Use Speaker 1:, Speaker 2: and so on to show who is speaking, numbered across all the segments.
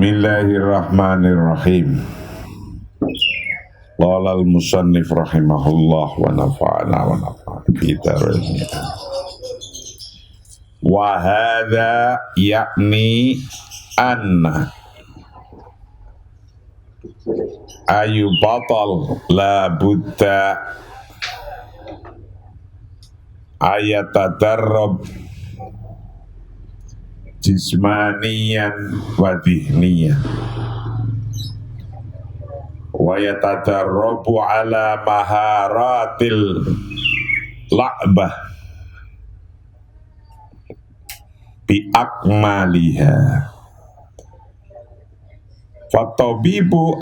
Speaker 1: Bismillahirrahmanirrahim. Qala al-musannif rahimahullah wa nafa'ana wa nafa'ana bi dzarrihi. Wa hadza yakni anna ayu batal la budda ayatadarrab jismaniyan wa dhihniyan wa yatadarrabu ala maharatil la'bah bi akmaliha. Fatabibul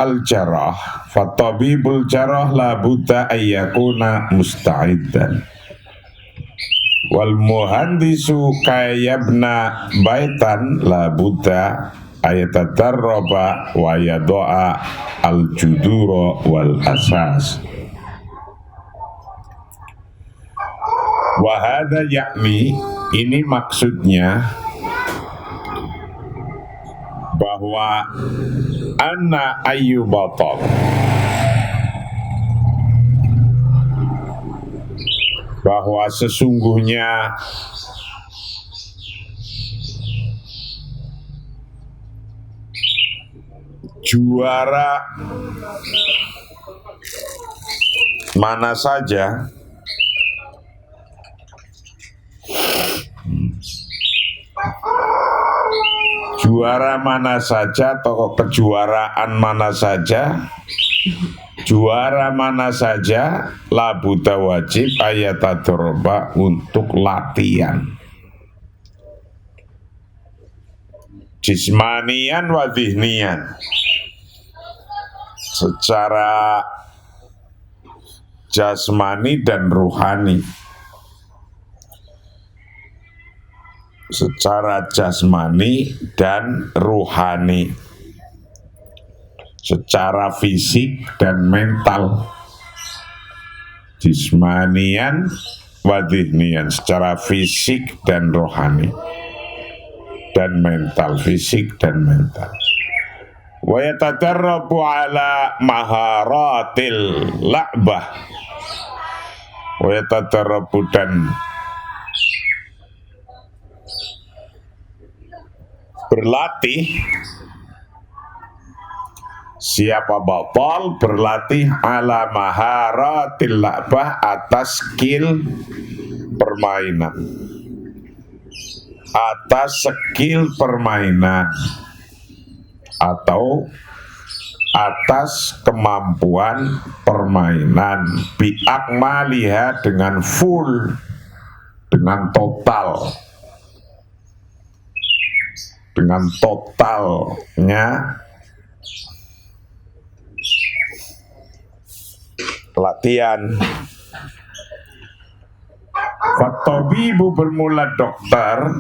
Speaker 1: jarah la budda ayyakuna musta'iddan wal muhandisu kayabna baitan la buddha ayatadarraba wa yado'a al judura wal asas. Wa hadha yakni, ini maksudnya bahwa anna ayyu batal, bahwa sesungguhnya juara mana saja atau kejuaraan mana saja, juara mana saja la budda wajib ayatadarraba untuk latihan jismanian wa dhihniyan, secara jasmani dan ruhani. Secara jasmani dan ruhani, secara fisik dan mental. Jismanian wa dhihniyan, secara fisik dan rohani dan mental, fisik dan mental. Wa yatadarrabu ala maharatil la'bah, wa yatadarrabu dan berlatih, siapa batal berlatih ala maharatil la'bah, atas skill permainan, atas skill permainan atau atas kemampuan permainan, bi akmaliha, dengan full, dengan total, dengan totalnya latihan. Fatabibu bermula dokter,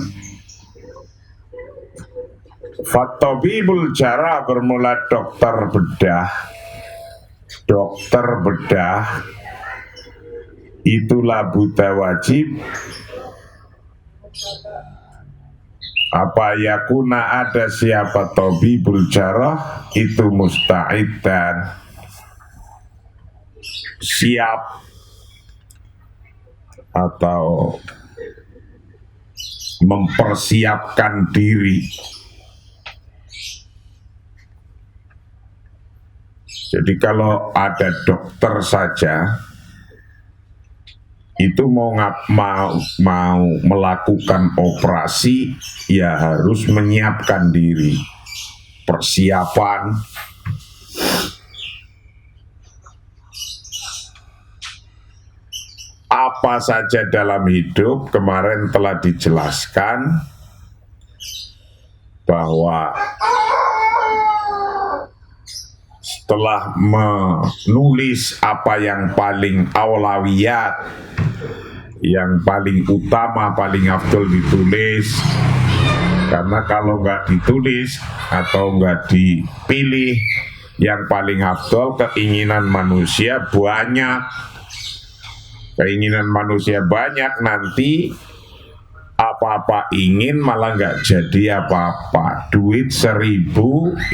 Speaker 1: fatabibul jarah bermula dokter bedah, dokter bedah itulah budda wajib apa yakuna, ada siapa tabibul jarah itu musta'id dan siap atau mempersiapkan diri. Jadi kalau ada dokter saja itu mau melakukan operasi, ya harus menyiapkan diri, persiapan. Apa saja dalam hidup kemarin telah dijelaskan bahwa setelah menulis apa yang paling aulawiyat, yang paling utama, paling afdol ditulis. Karena kalau nggak ditulis atau nggak dipilih yang paling afdol, keinginan manusia banyak. Keinginan manusia banyak, nanti apa-apa ingin malah nggak jadi apa-apa. Duit 1.000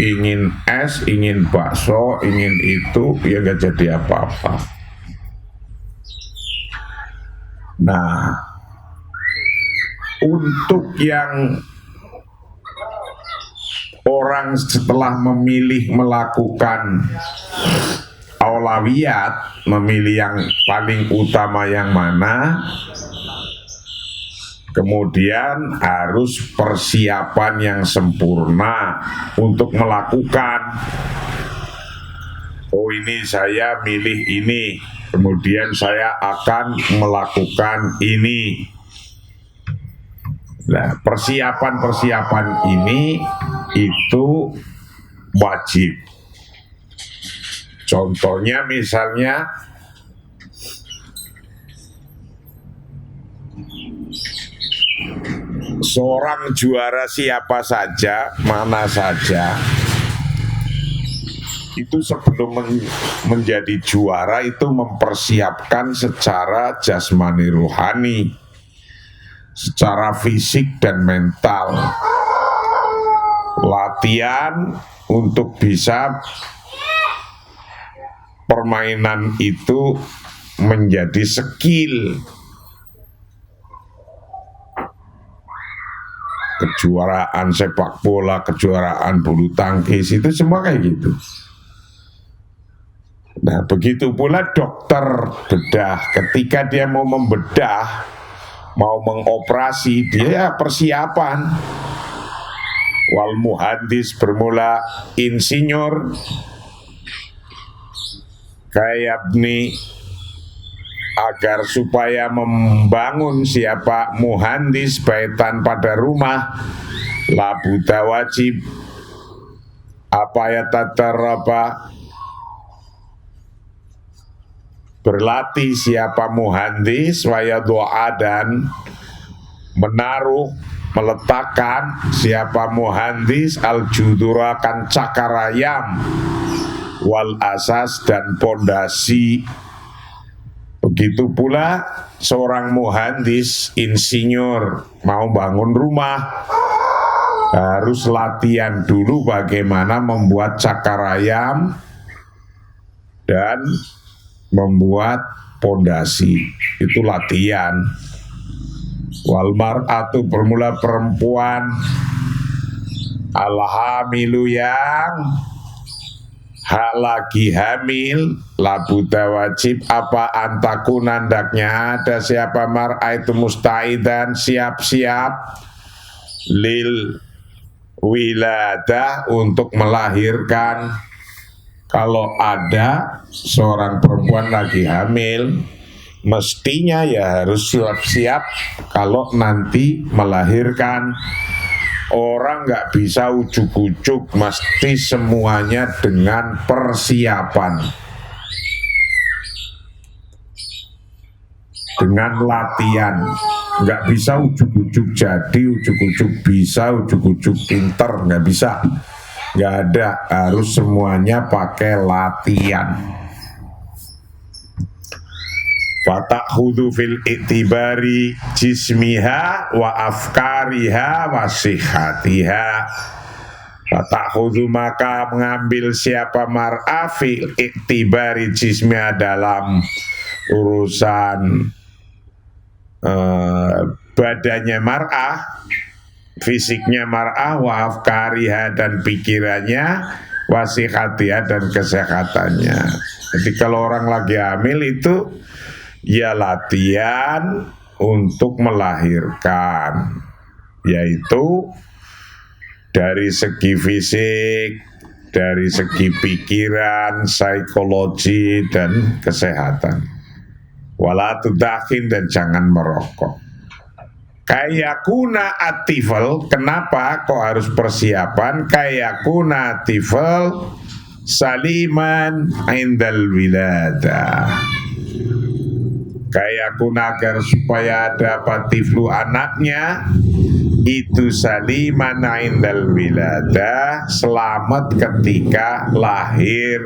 Speaker 1: ingin es, ingin bakso, ingin itu, ya nggak jadi apa-apa. Nah, untuk yang orang setelah memilih melakukan aulawiyat, memilih yang paling utama yang mana, kemudian harus persiapan yang sempurna untuk melakukan. Oh, ini saya milih ini, kemudian saya akan melakukan ini. Nah, persiapan-persiapan ini itu wajib. Contohnya misalnya seorang juara siapa saja, mana saja, itu sebelum menjadi juara itu mempersiapkan secara jasmani rohani, secara fisik dan mental. Latihan untuk bisa permainan itu menjadi skill. Kejuaraan sepak bola, kejuaraan bulu tangkis, itu semua kayak gitu. Nah, begitu pula dokter bedah, ketika dia mau membedah, mau mengoperasi, dia persiapan. Wal muhandis bermula insinyur, kayak nih, agar supaya membangun siapa muhandis baitan pada rumah, labuda wajib apa ya tataraba, berlatih siapa muhandis, waya doa dan menaruh, meletakkan siapa muhandis al-judurakan cakarayam wal asas dan pondasi. Begitu pula seorang muhandis, insinyur mau bangun rumah, harus latihan dulu bagaimana membuat cakarayam dan membuat pondasi. Itu latihan. Wal mar'atu bermula perempuan, alhamilu yang hak lagi hamil, labuda wajib apa antaku nandaknya ada siapa mar'a itu mustaidan, siap-siap lil wiladah untuk melahirkan. Kalau ada seorang perempuan lagi hamil, mestinya ya harus siap-siap kalau nanti melahirkan. Orang nggak bisa ujuk-ujuk, mesti semuanya dengan persiapan, dengan latihan. Nggak bisa ujuk-ujuk jadi, ujuk-ujuk bisa, ujuk-ujuk pinter, nggak bisa. Nggak ada, harus semuanya pakai latihan. Fatakhudhu fil i'tibari jismiha wa afkariha wa sihatiha. Fatakhudhu maka mengambil siapa mar'a fil i'tibari jismiha dalam urusan badannya mar'ah, fisiknya mar'ah, wa afkariha dan pikirannya, wa sihatiha dan kesehatannya. Jadi kalau orang lagi hamil itu ya latihan untuk melahirkan, yaitu dari segi fisik, dari segi pikiran, psikologi, dan kesehatan. Wala tudakhin dan jangan merokok. Kayakuna atifal, kenapa kok harus persiapan? Kayakuna atifal saliman indal wiladah. Kayak agar supaya dapat tiflu anaknya itu saliman indal wiladah, selamat ketika lahir.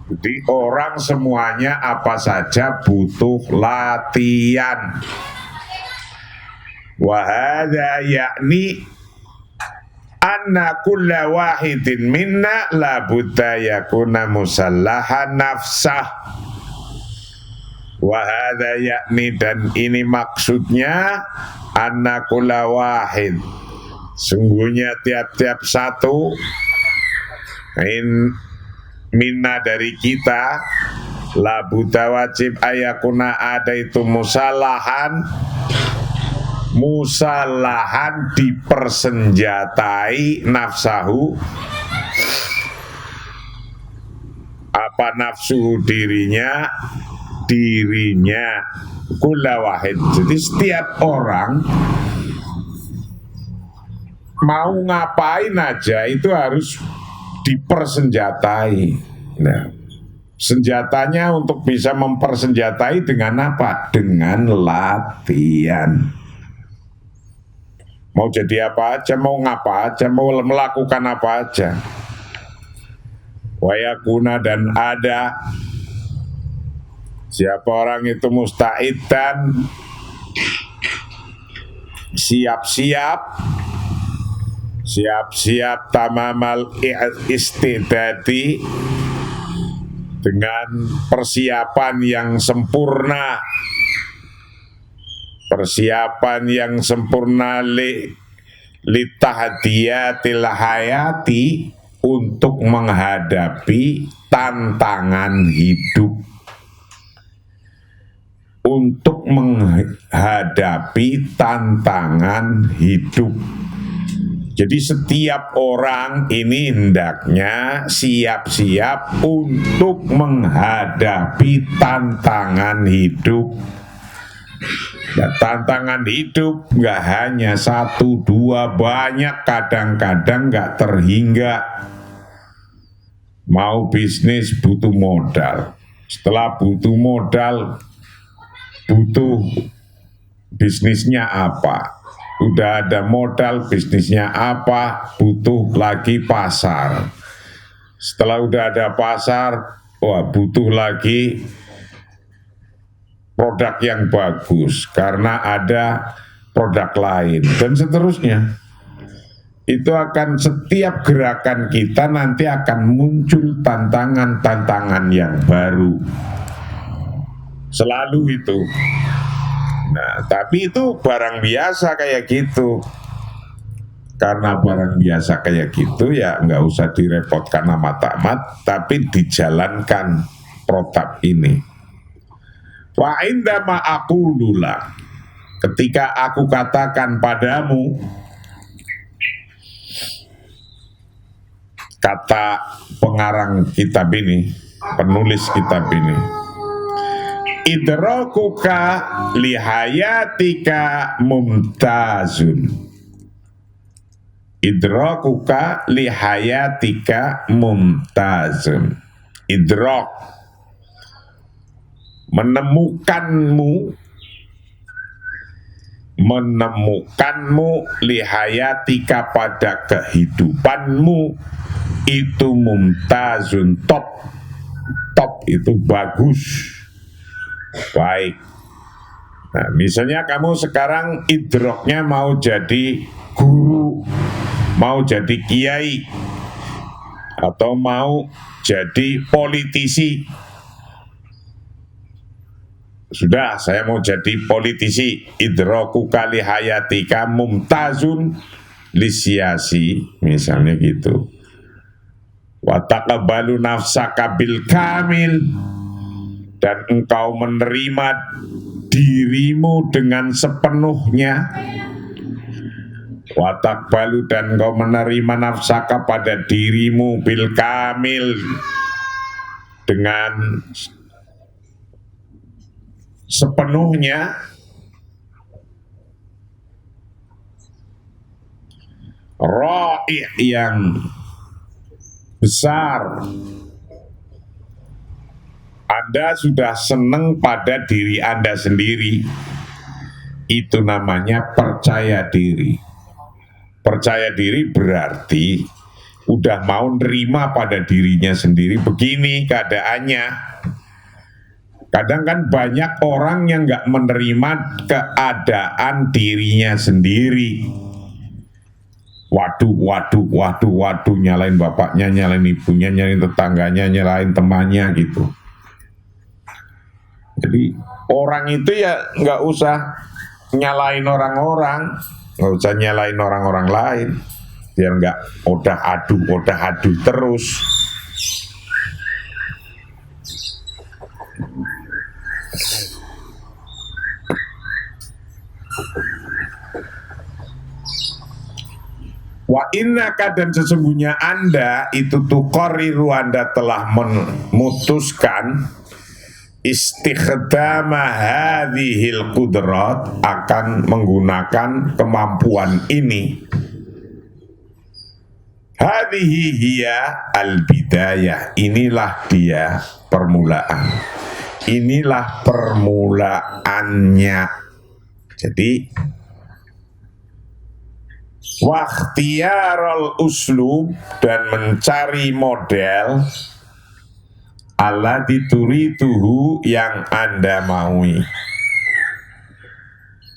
Speaker 1: Jadi orang semuanya apa saja butuh latihan. Wahada yakni anna kulla wahidin minna la budda yakuna musallahan nafsah. Wahada yakni, dan ini maksudnya, anna kulla wahid, sungguhnya tiap-tiap satu minna dari kita, la budda wajib ayakuna ada itu musallahan dipersenjatai nafsahu, apa nafsu dirinya kulla wahid. Jadi setiap orang mau ngapain aja itu harus dipersenjatai. Nah, senjatanya untuk bisa mempersenjatai dengan apa? Dengan latihan. Mau jadi apa aja, mau ngapa aja, mau melakukan apa aja. Wayakuna, dan ada siapa orang itu musta'idan, siap-siap tamamal istidadi, dengan persiapan yang sempurna, litahdiyatil hayati, untuk menghadapi tantangan hidup. Jadi setiap orang ini hendaknya siap-siap untuk menghadapi tantangan hidup. Nah, tantangan hidup nggak hanya satu dua, banyak, kadang-kadang nggak terhingga. Mau bisnis butuh modal, setelah butuh modal, butuh bisnisnya apa? Udah ada modal, bisnisnya apa? Butuh lagi pasar. Setelah udah ada pasar, butuh lagi produk yang bagus karena ada produk lain, dan seterusnya. Itu akan, setiap gerakan kita nanti akan muncul tantangan-tantangan yang baru. Selalu itu. Nah, tapi itu barang biasa kayak gitu. Karena barang biasa kayak gitu, ya nggak usah direpotkan amat-amat, tapi dijalankan protap ini. Wa indama aqulula, ketika aku katakan padamu, kata pengarang kitab ini, penulis kitab ini, idrakuka lihayatika mumtazun. Idrakuka lihayatika mumtazun. Idrak, menemukanmu lihayatika, pada kehidupanmu itu mumtazun, top itu bagus, baik. Nah, misalnya kamu sekarang idroknya mau jadi guru, mau jadi kiai, atau mau jadi politisi. Sudah, saya mau jadi politisi. Idroku kali hayatika mumtazun lisiasi, misalnya gitu. Wataqabalu nafsaka bil kamil, dan engkau menerima dirimu dengan sepenuhnya. Wataqbalu, dan engkau menerima nafsaka pada dirimu bil kamil, dengan sepenuhnya. Ra'i' yang besar. Anda sudah senang pada diri Anda sendiri. Itu namanya percaya diri. Percaya diri berarti udah mau nerima pada dirinya sendiri, begini keadaannya. Kadang kan banyak orang yang nggak menerima keadaan dirinya sendiri. Waduh, nyalain bapaknya, nyalain ibunya, nyalain tetangganya, nyalain temannya gitu. Jadi orang itu ya nggak usah nyalain orang-orang, nggak usah nyalain orang-orang lain, biar nggak odah adu terus. Wa innaka, dan sesungguhnya Anda itu tuqarriru, Anda telah memutuskan istikhdama hadhil qudrat, akan menggunakan kemampuan ini. Hadhihi hiya al-bidayah, inilah dia permulaan. Inilah permulaannya. Jadi wakhtiyarul uslub, dan mencari model alladzi turituhu, yang Anda maui.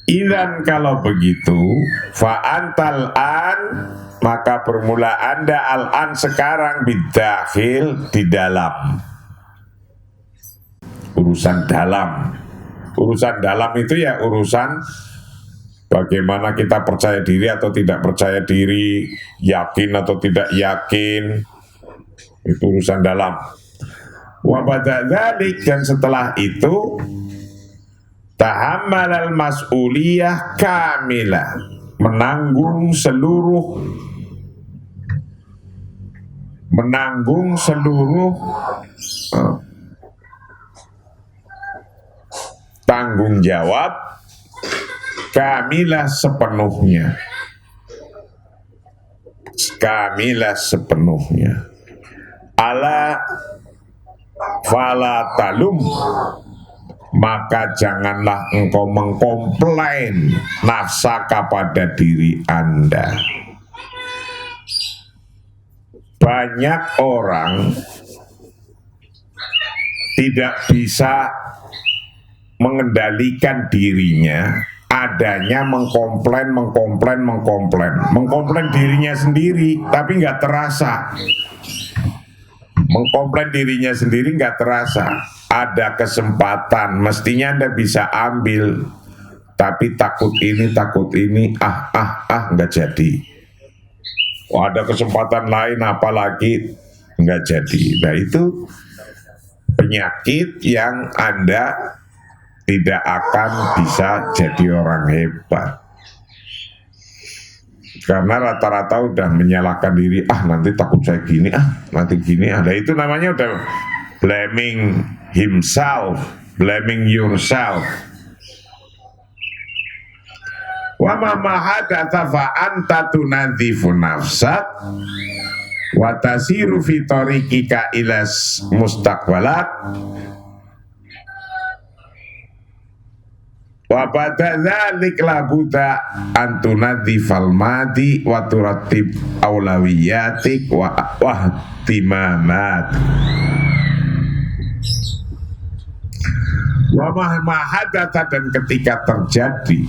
Speaker 1: Idzan, kalau begitu, fa antal an, maka bermula Anda al-an sekarang, bidakhil, di dalam urusan dalam. Urusan dalam itu ya urusan bagaimana kita percaya diri atau tidak percaya diri, yakin atau tidak yakin, itu urusan dalam. Wa ba'da dzalik, dan setelah itu tahammalal mas'uliyah kamilah, menanggung seluruh tanggung jawab kamilah sepenuhnya. Ala fala talum, maka janganlah engkau mengkomplain nafsaka, pada diri Anda. Banyak orang tidak bisa mengendalikan dirinya, adanya mengkomplain dirinya sendiri, tapi nggak terasa. Mengkomplain dirinya sendiri nggak terasa. Ada kesempatan, mestinya Anda bisa ambil, tapi takut ini, nggak jadi. Oh, ada kesempatan lain, apalagi nggak jadi. Nah, itu penyakit yang Anda tidak akan bisa jadi orang hebat. Karena rata-rata udah menyalahkan diri, nanti takut saya gini, nanti gini. Nah, itu namanya udah blaming himself, blaming yourself. Wa ma hadatsa fa anta tunadzifu nafsak wa tasiru fi tariqika ilas mustaqbalat. Wa ba'da dzalik la budda an tunadzifal madi wa turattib aulawiyatik wa ihtimamat. Wa ma hadatsa, dan ketika terjadi,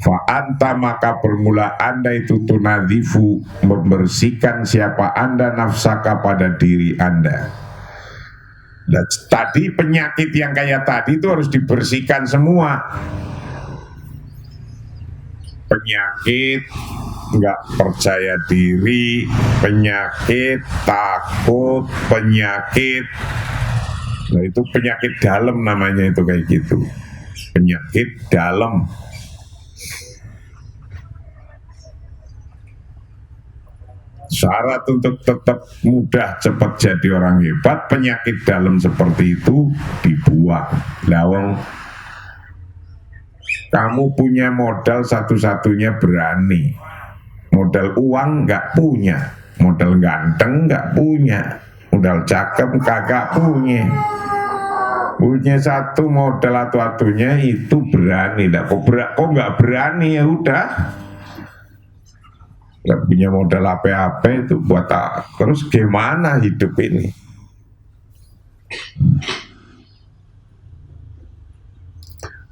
Speaker 1: fa anta, maka bermula Anda itu tunadzifu, membersihkan siapa Anda, nafsaka, pada diri Anda. Dan tadi penyakit yang kayak tadi itu harus dibersihkan semua. Penyakit nggak percaya diri, penyakit takut, penyakit, nah itu penyakit dalam namanya, itu kayak gitu, penyakit dalam. Syarat untuk tetap mudah cepat jadi orang hebat, penyakit dalam seperti itu dibuang. Lawang kamu punya modal satu-satunya berani, modal uang nggak punya, modal ganteng nggak punya, modal cakep kagak punya. Punya satu modal satu-satunya itu berani. Kok nggak berani, ya udah. nggak punya modal apa-apa itu buat apa? Terus gimana hidup ini?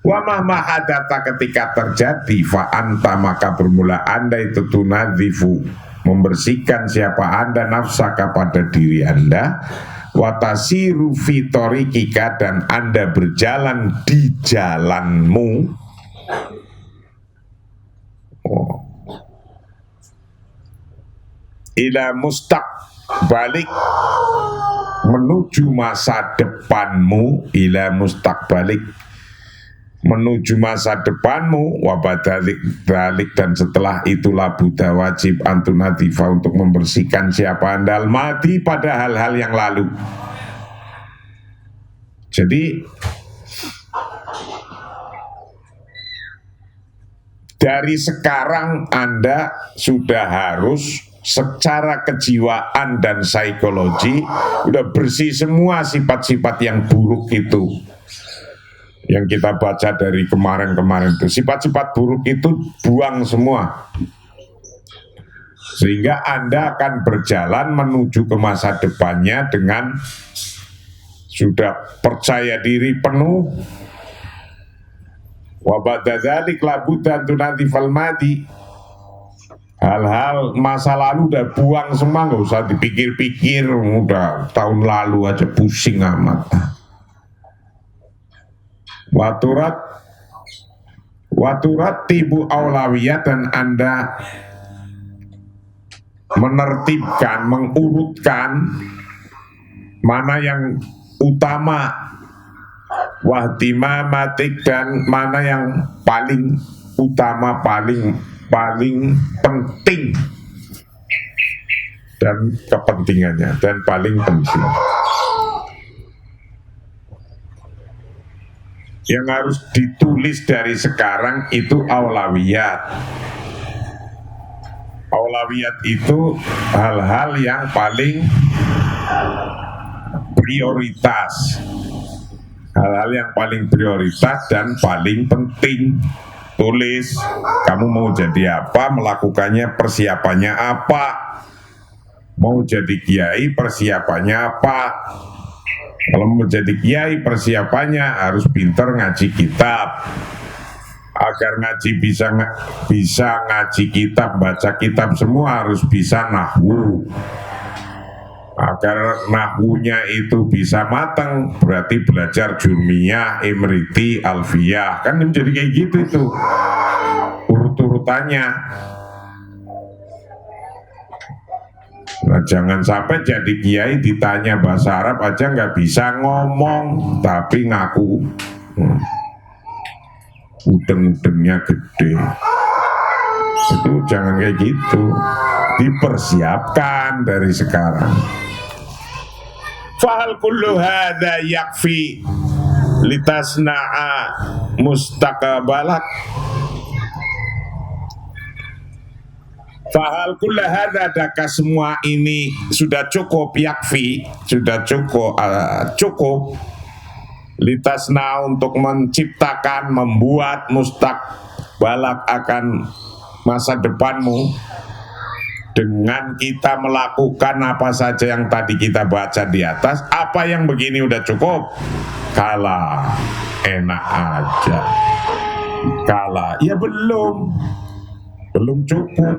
Speaker 1: Wa mahadata ketika terjadi fa anta maka bermula anda itu tunadzifu membersihkan siapa anda nafsaka pada diri anda, watasiru fitorikika dan anda berjalan di jalanmu. Ila mustaqbalik menuju masa depanmu, ila mustaqbalik menuju masa depanmu, wabadalik dalik dan setelah itulah Buddha wajib antunatifa untuk membersihkan siapa anda mati pada hal-hal yang lalu. Jadi dari sekarang anda sudah harus secara kejiwaan dan psikologi udah bersih semua sifat-sifat yang buruk itu yang kita baca dari kemarin-kemarin itu. Sifat-sifat buruk itu buang semua, sehingga anda akan berjalan menuju ke masa depannya dengan sudah percaya diri penuh. Wa ba'da dzalik la budda tunatifal madi. Hal-hal masa lalu udah buang semua, nggak usah dipikir-pikir, udah tahun lalu aja pusing amat. Waturat tibu aulawiyat dan anda menertibkan, mengurutkan mana yang utama, wahtimamatik dan mana yang paling utama, paling penting dan kepentingannya dan paling penting. Yang harus ditulis dari sekarang itu aulawiyat. Aulawiyat itu hal-hal yang paling prioritas, hal-hal yang paling prioritas dan paling penting. Tulis, kamu mau jadi apa, melakukannya persiapannya apa, mau jadi kiai persiapannya apa. Kalau mau jadi kiai persiapannya harus pintar ngaji kitab. Agar ngaji bisa ngaji kitab, baca kitab semua harus bisa nahwu. Agar nahwunya itu bisa matang berarti belajar jurmiyah, imriti, alfiyah. Kan menjadi kayak gitu itu urut-urutannya. Nah, jangan sampai jadi kiai ditanya bahasa Arab aja nggak bisa ngomong, tapi ngaku udeng-udengnya gede. Itu jangan kayak gitu, dipersiapkan dari sekarang. Fahal kullu hadza yakfi litasna'a mustaqbalak. Fahal kulla hadza, adakah semua ini sudah cukup, yakfi, sudah cukup, cukup litasna untuk menciptakan, membuat mustaqbalak akan masa depanmu dengan kita melakukan apa saja yang tadi kita baca di atas. Apa yang begini udah cukup? Kala, enak aja. Kala, ya belum cukup.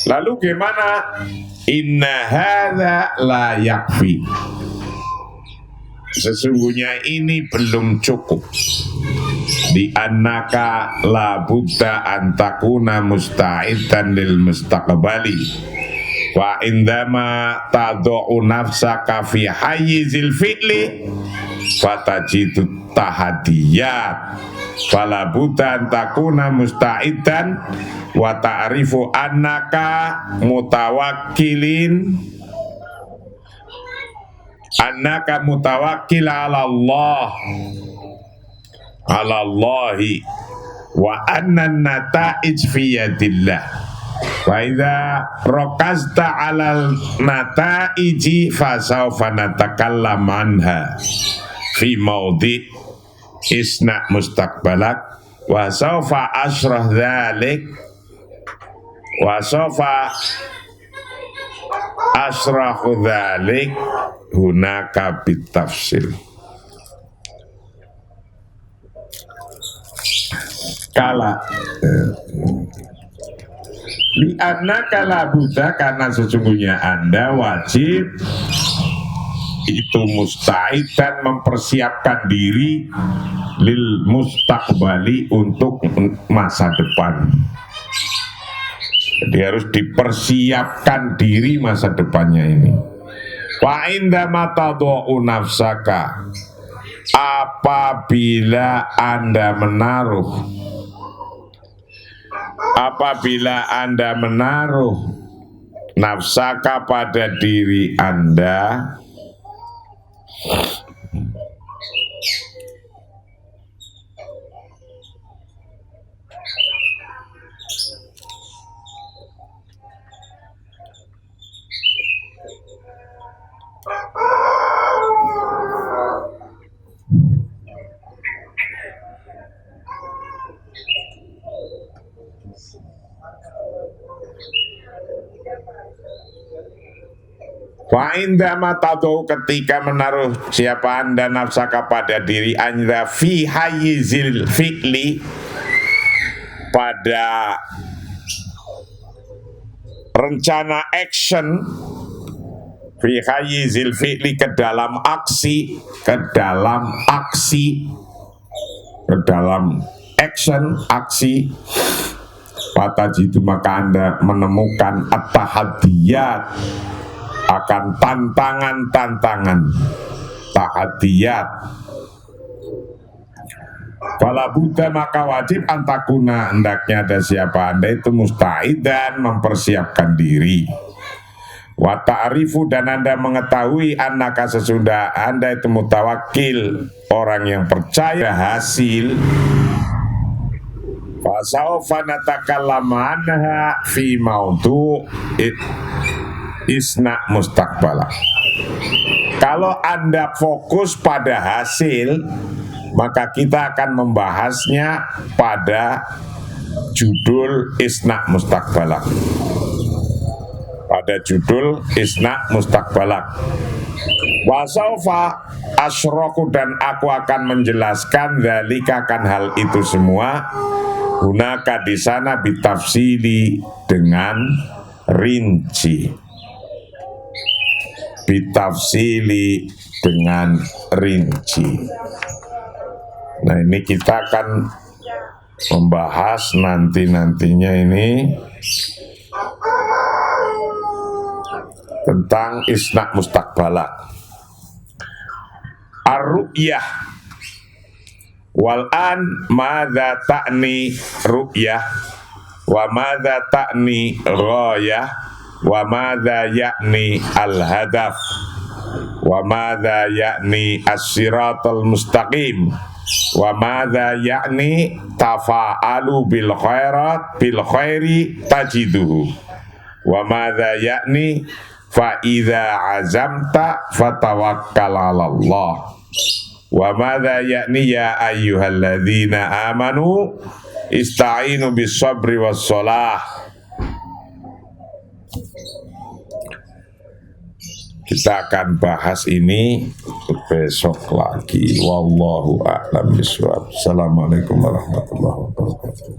Speaker 1: Lalu gimana? Inna hadza la yakfi. Sesungguhnya ini belum cukup. Di annaka la budda antakuna musta'idan lil mustaqbali. Wa indama tadu'u nafsaka fi hayyizil fi'li fatajidu tahadiyat. Fala budda antakuna musta'idan wa ta'rifu annaka mutawakkilin, annaka mutawakkil ala Allah, ala Allahi, wa anna nata'ij fi yadillah. Wa idza raqasta ala nata'iji fa sawfa natakallam anha fi maudhi isna mustaqbalak wa sawfa ashrah dzalik Wasofa asrahu dzalik hunaka bitafsil. Kala li annaka la buddha, karena sesungguhnya Anda wajib itu musta'id dan mempersiapkan diri lil mustaqbali, untuk masa depan. Jadi harus dipersiapkan diri masa depannya ini. Wa indama tadau nafsaka, apabila Anda menaruh nafsaka pada diri Anda, wa indama tadau, ketika menaruh siapa Anda nafsaka pada diri Anda fi hayyizil fi'li, pada rencana action, fi hayyizil fi'li, ke dalam aksi, fatajidu, maka Anda menemukan at-tahaddiyat, akan tantangan-tantangan, tahadiyat. Fala buddha, maka wajib antakuna, hendaknya ada siapa Anda itu musta'id dan mempersiapkan diri. Wa ta'rifu, dan Anda mengetahui annaka, sesudah Anda itu mutawakkil, orang yang percaya hasil. Fasawfa natakallamu anha fi maudu isna mustaqbala. Kalau Anda fokus pada hasil, maka kita akan membahasnya pada judul isna mustaqbala. Pada judul isna mustaqbala. Wasaufa asyraku, dan aku akan menjelaskan dzalika, kan hal itu semua, hunaka, di sana, bitafsili, dengan rinci. Bitafsili, dengan rinci. Nah, ini kita akan membahas nantinya ini tentang isna mustaqbala. Ar-ru'yah. Wal'an madza ta'ni ru'yah, wa madza ta'ni ghayah, wa madza ya'ni al-hadaf, wa madza ya'ni as-siratal mustaqim, wa madza ya'ni tafa'alu bil khairat bil khairi tajiduhu, wa madza ya'ni fa idza azamta fatawakkal 'ala Allah, wa madza ya'ni ya ayyuhalladzina amanu ista'inu bis sabri was shalah. Kita akan bahas ini besok lagi. Wallahu a'lam bishawab. Assalamualaikum warahmatullahi wabarakatuh.